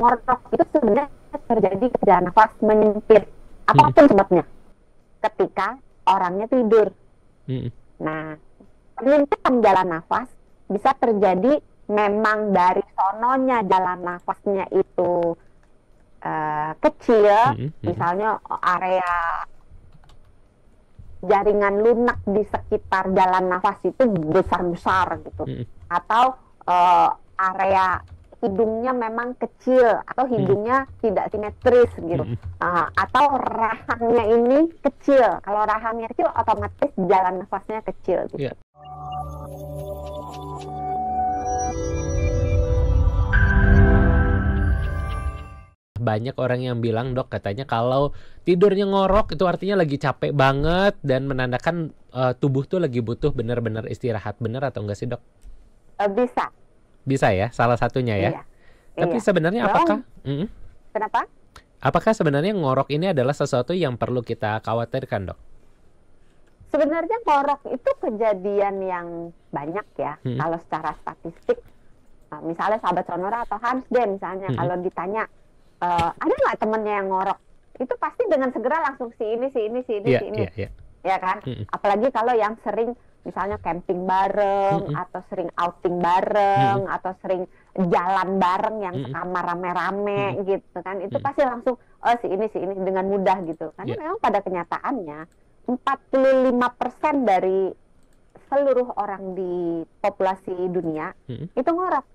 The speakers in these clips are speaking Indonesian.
Ngorok itu sebenarnya terjadi ketika nafas menyempit, apapun sebabnya, ketika orangnya tidur. Nah, penyempitan jalan nafas bisa terjadi memang dari sononya jalan nafasnya itu kecil, misalnya area jaringan lunak di sekitar jalan nafas itu besar-besar gitu, atau area hidungnya memang kecil atau hidungnya tidak simetris gitu, atau rahangnya ini kecil. Kalau rahangnya kecil, otomatis jalan nafasnya kecil gitu. Yeah. Banyak orang yang bilang, dok, katanya kalau tidurnya ngorok itu artinya lagi capek banget dan menandakan tubuh tuh lagi butuh benar-benar istirahat. Benar atau enggak sih, dok? Bisa. Bisa ya, salah satunya ya. Iya. Tapi Iya. sebenarnya apakah? Kenapa? Apakah sebenarnya ngorok ini adalah sesuatu yang perlu kita khawatirkan, dok? Sebenarnya ngorok itu kejadian yang banyak ya. Kalau secara statistik, misalnya sahabat Sonora atau Hans deh misalnya, kalau ditanya, ada nggak temennya yang ngorok? Itu pasti dengan segera langsung si ini. Ya kan? Apalagi kalau yang sering misalnya camping bareng, atau sering outing bareng, atau sering jalan bareng yang sekamar rame-rame gitu kan. Itu pasti langsung, si ini dengan mudah gitu. Karena memang pada kenyataannya 45% dari seluruh orang di populasi dunia itu ngorok.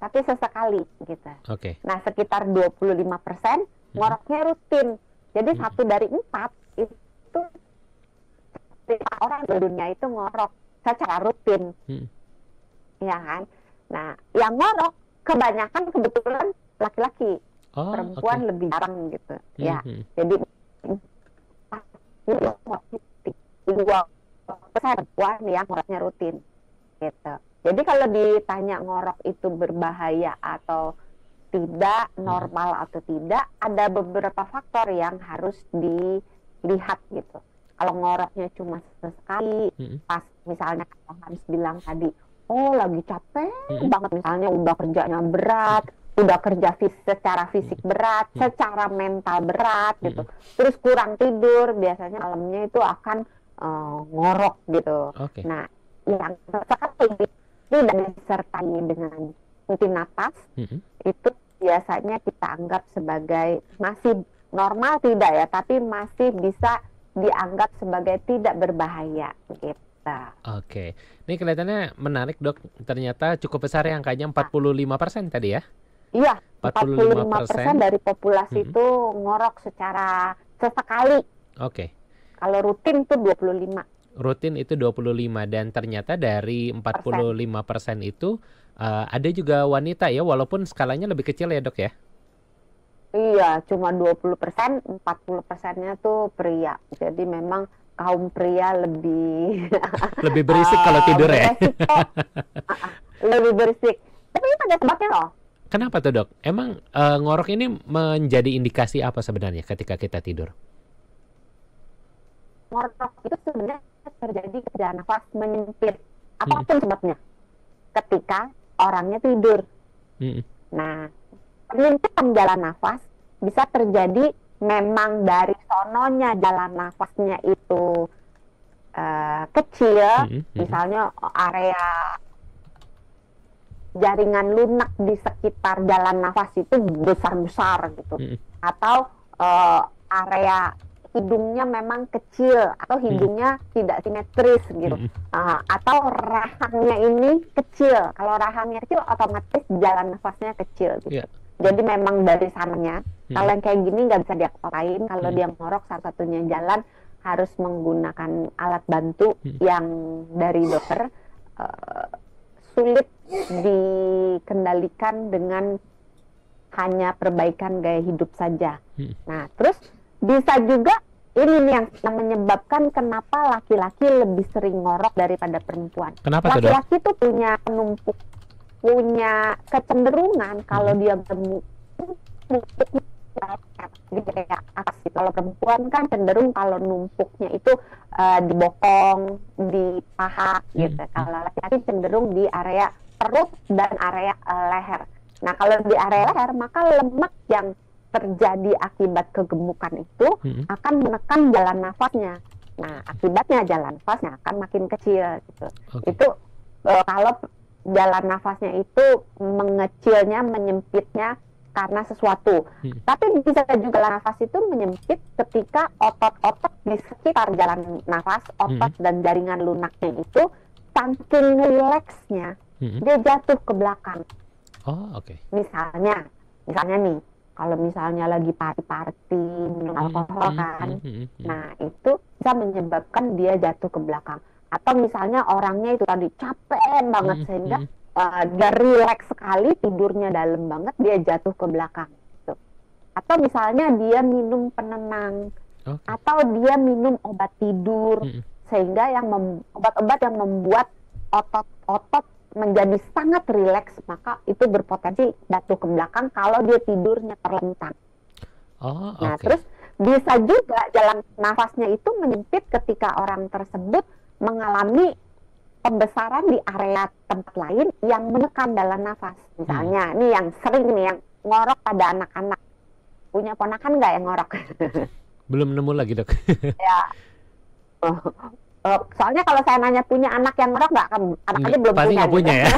Tapi sesekali gitu. Nah, sekitar 25% ngoroknya rutin. Jadi 1 dari 4 itu orang di dunia itu ngorok secara rutin. Ya kan? Nah, yang ngorok kebanyakan kebetulan laki-laki. Perempuan lebih jarang gitu. Ya. Jadi 2% perempuan yang ngoroknya rutin gitu. Jadi kalau ditanya ngorok itu berbahaya atau tidak, normal atau tidak, ada beberapa faktor yang harus dilihat gitu. Kalau ngoroknya cuma sesekali, pas misalnya Hans bilang tadi, lagi capek banget, misalnya udah kerjanya berat, udah kerja secara fisik berat, secara mental berat gitu, terus kurang tidur, biasanya malamnya itu akan ngorok gitu. Nah, yang sekali tidak disertai dengan henti napas, itu biasanya kita anggap sebagai masih normal, tidak ya, tapi masih bisa dianggap sebagai tidak berbahaya gitu. Ini kelihatannya menarik, dok. Ternyata cukup besar ya angkanya, 45% tadi ya? Iya, 45% dari populasi itu ngorok secara sesekali. Kalau rutin itu 25. Rutin itu 25, dan ternyata dari 45% itu ada juga wanita ya, walaupun skalanya lebih kecil ya, dok ya? Iya, cuma 20%, 40%-nya tuh pria. Jadi memang kaum pria lebih lebih berisik kalau tidur ya? Lebih berisik. Tapi itu ada sebabnya loh. Kenapa tuh, dok? Emang ngorok ini menjadi indikasi apa sebenarnya ketika kita tidur? Ngorok itu sebenarnya terjadi ketika nafas menyempit, apapun sebabnya, ketika orangnya tidur. Nah, penyempitan jalan nafas bisa terjadi memang dari sononya jalan nafasnya itu kecil, misalnya area jaringan lunak di sekitar jalan nafas itu besar-besar gitu, atau area hidungnya memang kecil atau hidungnya tidak simetris gitu, atau rahangnya ini kecil. Kalau rahangnya kecil, otomatis jalan nafasnya kecil gitu. Jadi memang dari sananya. Kalau yang kayak gini nggak bisa diapa-apain. Kalau dia ngorok, satu-satunya jalan harus menggunakan alat bantu yang dari dokter. Sulit dikendalikan dengan hanya perbaikan gaya hidup saja. Nah, terus bisa juga ini nih yang menyebabkan kenapa laki-laki lebih sering ngorok daripada perempuan. Laki-laki tuh punya kecenderungan kalau dia kayak atas. Kalau perempuan kan cenderung kalau numpuknya itu di bokong, di paha gitu. Kalau laki-laki cenderung di area perut dan area leher. Nah, kalau di area leher, maka lemak yang terjadi akibat kegemukan itu akan menekan jalan nafasnya. Nah, akibatnya jalan nafasnya akan makin kecil gitu. Itu kalau jalan nafasnya itu mengecilnya, menyempitnya karena sesuatu. Tapi bisa juga jalan nafas itu menyempit ketika otot-otot di sekitar jalan nafas, otot dan jaringan lunaknya itu saking rileksnya, dia jatuh ke belakang. Misalnya nih, kalau misalnya lagi party minum alkohol kan, nah itu bisa menyebabkan dia jatuh ke belakang. Atau misalnya orangnya itu tadi capek banget sehingga dia rileks sekali, tidurnya dalam banget, dia jatuh ke belakang gitu. Atau misalnya dia minum penenang, atau dia minum obat tidur, sehingga yang obat-obat yang membuat otot-otot menjadi sangat rileks, maka itu berpotensi jatuh ke belakang kalau dia tidurnya terlentang. Nah, terus bisa juga jalan nafasnya itu menyempit ketika orang tersebut mengalami pembesaran di area tempat lain yang menekan jalan nafas. Misalnya, nih yang sering nih, yang ngorok pada anak-anak. Punya ponakan nggak yang ngorok? Belum nemu lagi, Dok. Ya. Soalnya kalau saya nanya punya anak yang ngorok nggak, anak aja belum pasti punya. Nggak punya ya.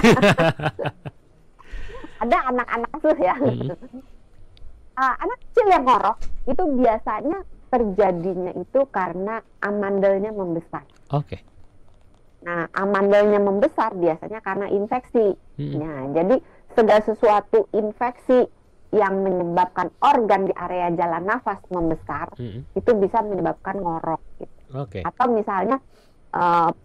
Ada anak-anak tuh ya. Anak kecil yang ngorok itu biasanya terjadinya itu karena amandelnya membesar. Nah, amandelnya membesar biasanya karena infeksi. Nah, jadi segala sesuatu infeksi yang menyebabkan organ di area jalan nafas membesar, itu bisa menyebabkan ngorok. Gitu. Atau misalnya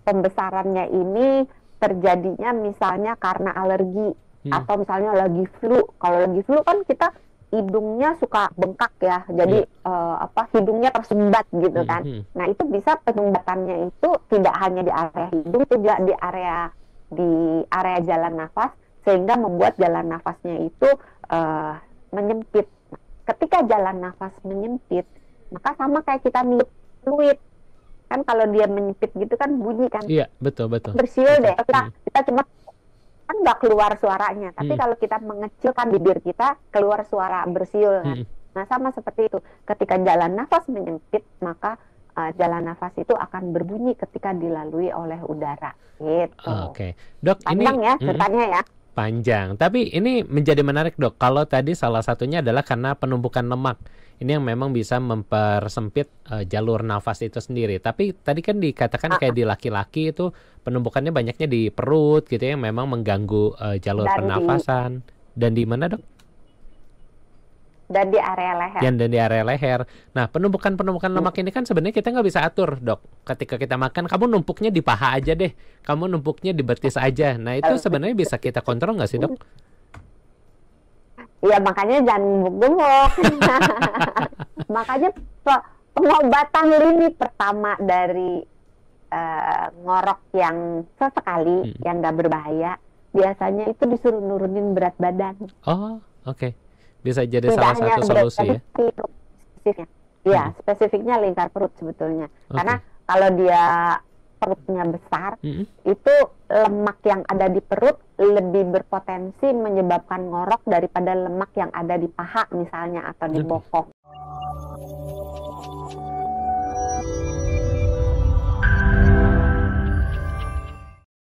pembesarannya ini terjadinya misalnya karena alergi, atau misalnya lagi flu. Kalau lagi flu kan kita hidungnya suka bengkak ya, jadi hidungnya tersumbat gitu kan. Nah, itu bisa penyumbatannya itu tidak hanya di area hidung, juga di area jalan nafas, sehingga membuat jalan nafasnya itu menyempit. Ketika jalan nafas menyempit, maka sama kayak kita niup fluid kan, kalau dia menyempit gitu kan bunyi kan. Iya, betul. Bersiul deh. Kita cuma kan nggak keluar suaranya, tapi kalau kita mengecilkan bibir kita, keluar suara bersiul kan. Nah, sama seperti itu, ketika jalan nafas menyempit, maka jalan nafas itu akan berbunyi ketika dilalui oleh udara gitu. Dok, panjang ini ya ceritanya ya. Panjang, tapi ini menjadi menarik, Dok. Kalau tadi salah satunya adalah karena penumpukan lemak. Ini yang memang bisa mempersempit jalur nafas itu sendiri. Tapi tadi kan dikatakan kayak di laki-laki itu penumpukannya banyaknya di perut gitu ya, yang memang mengganggu jalur pernafasan. Dan di mana, Dok? Dan di area leher. Dan di area leher. Nah, penumpukan lemak ini kan sebenarnya kita nggak bisa atur, Dok. Ketika kita makan, kamu numpuknya di paha aja deh. Kamu numpuknya di betis aja. Nah, itu sebenarnya bisa kita kontrol nggak sih, Dok? Iya, makanya jangan gemuk-gemuk. Makanya pengobatan lini pertama dari ngorok yang sesekali, yang nggak berbahaya, biasanya itu disuruh nurunin berat badan. Bisa jadi salah satu solusi ya. Iya, spesifiknya lingkar perut sebetulnya. Karena kalau dia perutnya besar, itu lemak yang ada di perut lebih berpotensi menyebabkan ngorok daripada lemak yang ada di paha misalnya, atau di bokong.